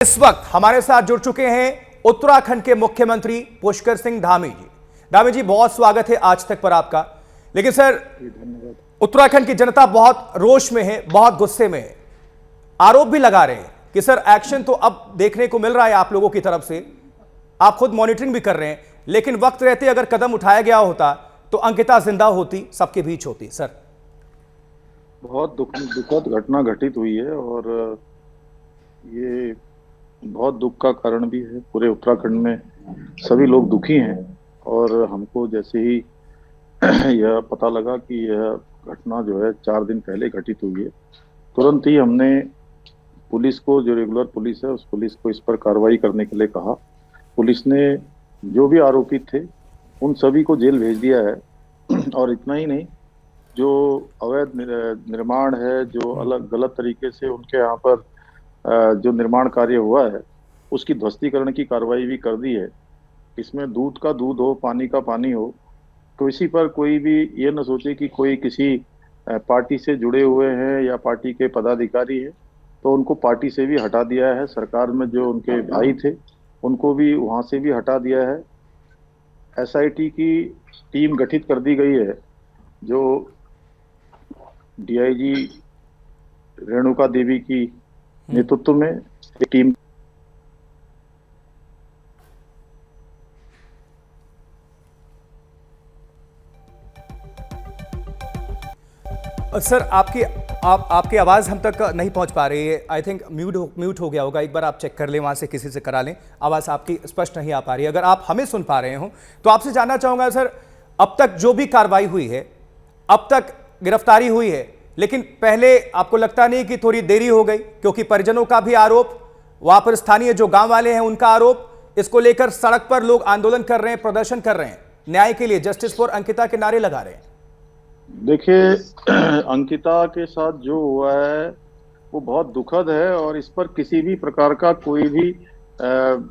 इस वक्त हमारे साथ जुड़ चुके हैं उत्तराखंड के मुख्यमंत्री पुष्कर सिंह धामी जी। धामी जी, बहुत स्वागत है आज तक पर आपका। लेकिन सर, उत्तराखंड की जनता बहुत रोष में है, बहुत गुस्से में है। आरोप भी लगा रहे हैं कि सर एक्शन तो अब देखने को मिल रहा है आप लोगों की तरफ से, आप खुद मॉनिटरिंग भी कर रहे हैं, लेकिन वक्त रहते अगर कदम उठाया गया होता तो अंकिता जिंदा होती, सबके बीच होती। सर, बहुत दुखद घटना घटित हुई है और ये बहुत दुख का कारण भी है। पूरे उत्तराखंड में सभी लोग दुखी हैं और हमको जैसे ही यह पता लगा कि यह घटना जो है 4 दिन पहले घटित हुई है, तुरंत ही हमने पुलिस को, जो रेगुलर पुलिस है, उस पुलिस को इस पर कार्रवाई करने के लिए कहा। पुलिस ने जो भी आरोपित थे उन सभी को जेल भेज दिया है। और इतना ही नहीं, जो अवैध निर्माण है, जो अलग गलत तरीके से उनके यहाँ पर जो निर्माण कार्य हुआ है, उसकी ध्वस्तीकरण की कार्रवाई भी कर दी है। इसमें दूध का दूध हो, पानी का पानी हो, तो इसी पर कोई भी ये न सोचे कि कोई किसी पार्टी से जुड़े हुए हैं या पार्टी के पदाधिकारी हैं, तो उनको पार्टी से भी हटा दिया है। सरकार में जो उनके भाई थे उनको भी वहाँ से भी हटा दिया है। एसआईटी की टीम गठित कर दी गई है, जो डीआईजी रेणुका देवी की नेतृत्व में एक टीम। सर आपकी आवाज हम तक नहीं पहुंच पा रही है। आई थिंक म्यूट हो गया होगा, एक बार आप चेक कर लें, वहां से किसी से करा लें। आवाज आपकी स्पष्ट नहीं आ पा रही है। अगर आप हमें सुन पा रहे हो तो आपसे जानना चाहूंगा सर, अब तक जो भी कार्रवाई हुई है, अब तक गिरफ्तारी हुई है, लेकिन पहले आपको लगता नहीं कि थोड़ी देरी हो गई? क्योंकि परिजनों का भी आरोप, वहां पर स्थानीय जो गांव वाले हैं उनका आरोप, इसको लेकर सड़क पर लोग आंदोलन कर रहे हैं, प्रदर्शन कर रहे हैं, न्याय के लिए, जस्टिस फॉर अंकिता के नारे लगा रहे हैं। देखिए, अंकिता के साथ जो हुआ है वो बहुत दुखद है और इस पर किसी भी प्रकार का कोई भी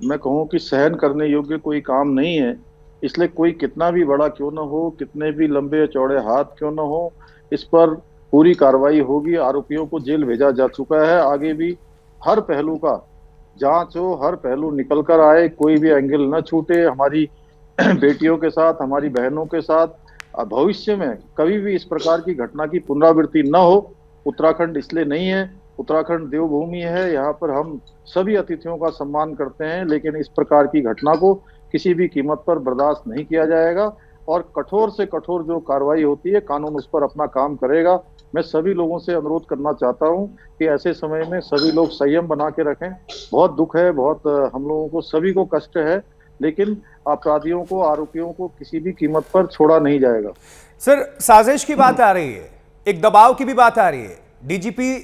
मैं कहूँ कि सहन करने योग्य कोई काम नहीं है। इसलिए कोई कितना भी बड़ा क्यों ना हो, कितने भी लंबे चौड़े हाथ क्यों ना हो, इस पर पूरी कार्रवाई होगी। आरोपियों को जेल भेजा जा चुका है। आगे भी हर पहलू का जांच हो, हर पहलू निकल कर आए, कोई भी एंगल न छूटे। हमारी बेटियों के साथ, हमारी बहनों के साथ भविष्य में कभी भी इस प्रकार की घटना की पुनरावृत्ति न हो। उत्तराखंड इसलिए नहीं है, उत्तराखंड देवभूमि है, यहाँ पर हम सभी अतिथियों का सम्मान करते हैं, लेकिन इस प्रकार की घटना को किसी भी कीमत पर बर्दाश्त नहीं किया जाएगा और कठोर से कठोर जो कार्रवाई होती है, कानून उस पर अपना काम करेगा। मैं सभी लोगों से अनुरोध करना चाहता हूं कि ऐसे समय में सभी लोग संयम बना के रखें। बहुत दुख है, बहुत हम लोगों को सभी को कष्ट है, लेकिन अपराधियों को, आरोपियों को किसी भी कीमत पर छोड़ा नहीं जाएगा। सर, साजिश की बात आ रही है, एक दबाव की भी बात आ रही है। डीजीपी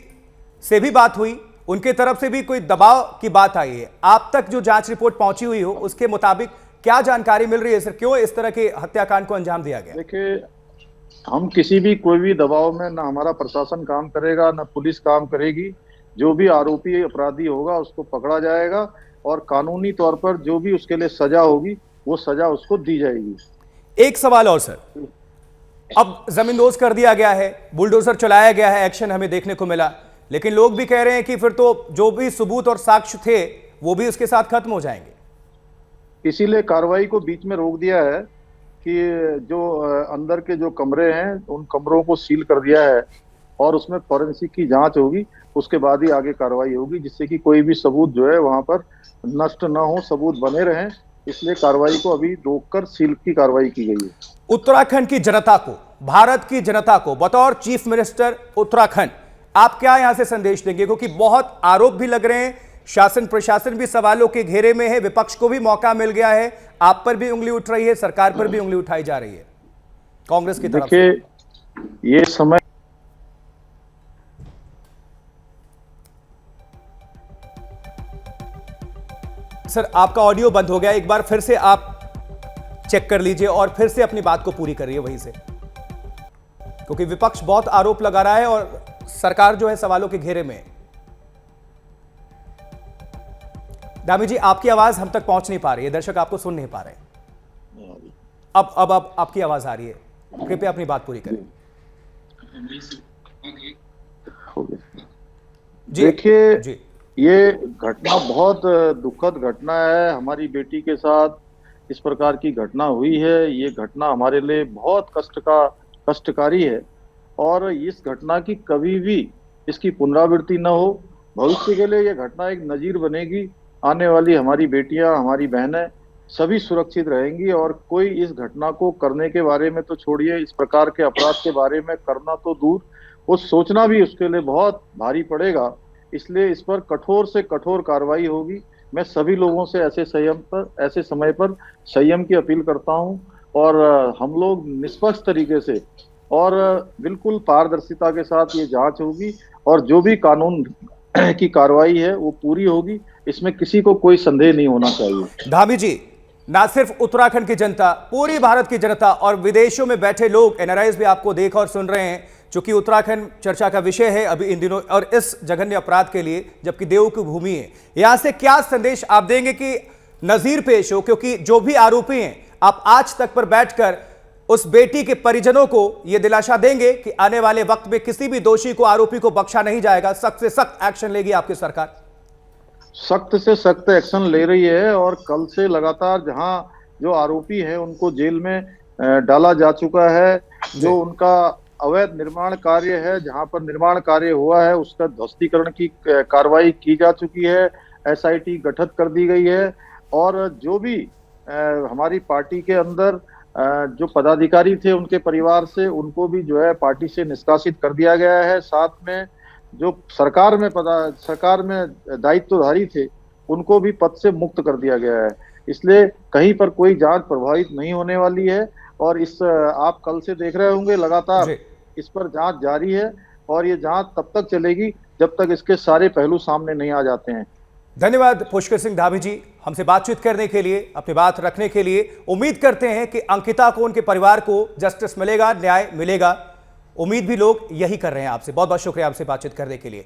से भी बात हुई, उनके तरफ से भी कोई दबाव की बात आई है। आप तक जो जांच रिपोर्ट पहुंची हुई हो, उसके मुताबिक क्या जानकारी मिल रही है सर? क्यों इस तरह के हत्याकांड को अंजाम दिया गया? देखिए, हम किसी भी कोई भी दबाव में ना हमारा प्रशासन काम करेगा, ना पुलिस काम करेगी। जो भी आरोपी अपराधी होगा उसको पकड़ा जाएगा और कानूनी तौर पर जो भी उसके लिए सजा होगी वो सजा उसको दी जाएगी। एक सवाल और सर, अब जमींदोज कर दिया गया है, बुलडोजर चलाया गया है, एक्शन हमें देखने को मिला, लेकिन लोग भी कह रहे हैं कि फिर तो जो भी सबूत और साक्ष्य थे वो भी उसके साथ खत्म हो जाएंगे। इसीलिए कार्रवाई को बीच में रोक दिया है कि जो अंदर के जो कमरे हैं उन कमरों को सील कर दिया है और उसमें फॉरेंसिक की जांच होगी। उसके बाद ही आगे कार्रवाई होगी, जिससे कि कोई भी सबूत जो है वहां पर नष्ट ना हो, सबूत बने रहें। इसलिए कार्रवाई को अभी रोककर सील की कार्रवाई की गई है। उत्तराखंड की जनता को, भारत की जनता को, बतौर चीफ मिनिस्टर उत्तराखंड, आप क्या यहां से संदेश देंगे? क्योंकि बहुत आरोप भी लग रहे हैं, शासन प्रशासन भी सवालों के घेरे में है, विपक्ष को भी मौका मिल गया है, आप पर भी उंगली उठ रही है, सरकार पर भी उंगली उठाई जा रही है कांग्रेस की तरफ से। देखिए, ये समय सर, आपका ऑडियो बंद हो गया, एक बार फिर से आप चेक कर लीजिए और फिर से अपनी बात को पूरी करिए वहीं से, क्योंकि विपक्ष बहुत आरोप लगा रहा है और सरकार जो है सवालों के घेरे में। धामी जी, आपकी आवाज हम तक पहुंच नहीं पा रही है, दर्शक आपको सुन नहीं पा रहे हैं। अब आपकी आवाज आ रही है, कृपया अपनी बात पूरी करें। देखिए, जी, ये घटना बहुत दुखद घटना है। हमारी बेटी के साथ इस प्रकार की घटना हुई है। ये घटना हमारे लिए बहुत कष्टकारी है और इस घटना की कभी भी इसकी पुनरावृत्ति न हो। भविष्य के लिए ये घटना एक नजीर बनेगी। आने वाली हमारी बेटियां, हमारी बहनें सभी सुरक्षित रहेंगी और कोई इस घटना को करने के बारे में तो छोड़िए, इस प्रकार के अपराध के बारे में करना तो दूर, वो सोचना भी उसके लिए बहुत भारी पड़ेगा। इसलिए इस पर कठोर से कठोर कार्रवाई होगी। मैं सभी लोगों से ऐसे समय पर संयम की अपील करता हूं और हम लोग निष्पक्ष तरीके से और बिल्कुल पारदर्शिता के साथ ये जांच होगी और जो भी कानून की कार्रवाई है वो पूरी होगी। इसमें किसी को कोई संदेह नहीं होना चाहिए। धामी जी, ना सिर्फ उत्तराखंड की जनता, पूरी भारत की जनता और विदेशों में बैठे लोग, एनआरआईज भी आपको देख और सुन रहे हैं, क्योंकि उत्तराखंड चर्चा का विषय है अभी इन दिनों और इस जघन्य अपराध के लिए, जबकि देवों की भूमि है। यहां से क्या संदेश आप देंगे कि नजीर पेश हो, क्योंकि जो भी आरोपी हैं, आप आज तक पर बैठकर उस बेटी के परिजनों को यह दिलासा देंगे कि आने वाले वक्त में किसी भी दोषी को, आरोपी को बख्शा नहीं जाएगा, सख्त से सख्त एक्शन लेगी आपकी सरकार? सख्त से सख्त एक्शन ले रही है और कल से लगातार जहां जो आरोपी हैं उनको जेल में डाला जा चुका है। जो उनका अवैध निर्माण कार्य है, जहां पर निर्माण कार्य हुआ है, उसका ध्वस्तीकरण की कार्रवाई की जा चुकी है। एसआईटी गठित कर दी गई है और जो भी हमारी पार्टी के अंदर जो पदाधिकारी थे उनके परिवार से, उनको भी जो है पार्टी से निष्कासित कर दिया गया है। साथ में जो सरकार में दायित्वधारी थे उनको भी पद से मुक्त कर दिया गया है। इसलिए कहीं पर कोई जांच प्रभावित नहीं होने वाली है और इस आप कल से देख रहे होंगे लगातार इस पर जांच जारी है और ये जांच तब तक चलेगी जब तक इसके सारे पहलू सामने नहीं आ जाते हैं। धन्यवाद पुष्कर सिंह धामी जी, हमसे बातचीत करने के लिए, अपनी बात रखने के लिए। उम्मीद करते हैं कि अंकिता को, उनके परिवार को जस्टिस मिलेगा, न्याय मिलेगा। उम्मीद भी लोग यही कर रहे हैं आपसे। बहुत बहुत शुक्रिया हमसे बातचीत करने के लिए।